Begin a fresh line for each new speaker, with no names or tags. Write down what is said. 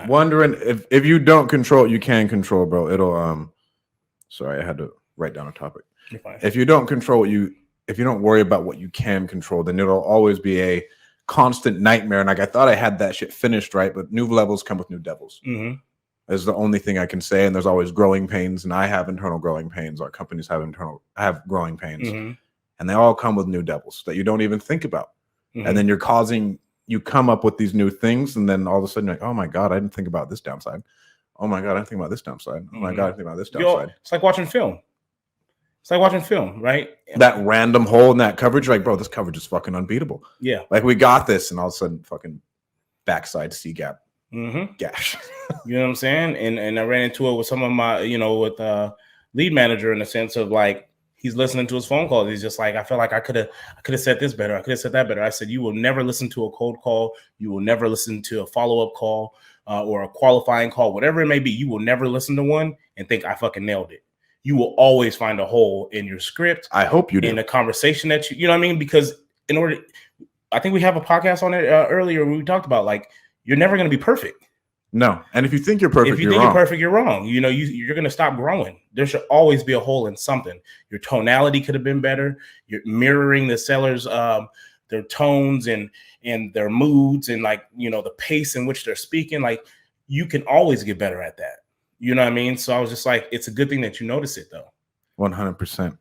wondering if you don't control what you can control, bro, it'll sorry, I had to write down a topic. If you don't control if you don't worry about what you can control, then it'll always be a constant nightmare. And like I thought I had that shit finished right, but new levels come with new devils. Is the only thing I can say. And there's always growing pains, and I have internal growing pains. Our companies have growing pains, and they all come with new devils that you don't even think about. And then you come up with these new things, and then all of a sudden you're like, oh my God, I didn't think about this downside. Oh my God, I didn't think about this downside. Oh my God, I didn't think about this downside.
It's like watching film. It's like watching film, right?
That random hole in that coverage, like, bro, this coverage is fucking unbeatable.
Yeah.
Like, we got this, and all of a sudden, fucking backside C gap. Gash.
You know what I'm saying? And I ran into it with some of my, with lead manager, in the sense of like, he's listening to his phone calls. He's just like, I feel like I could have said this better. I could have said that better. I said, you will never listen to a cold call. You will never listen to a follow-up call or a qualifying call, whatever it may be. You will never listen to one and think I fucking nailed it. You will always find a hole in your script.
I hope you do.
In the conversation that you know what I mean? Because I think we have a podcast on it earlier where we talked about, like, you're never going to be perfect.
No. And if you think you're perfect,
you're perfect, you're wrong. You know, you're going to stop growing. There should always be a hole in something. Your tonality could have been better. You're mirroring the sellers, their tones and their moods, and like, the pace in which they're speaking. Like, you can always get better at that. You know what I mean? So I was just like, it's a good thing that you notice it, though.
100%.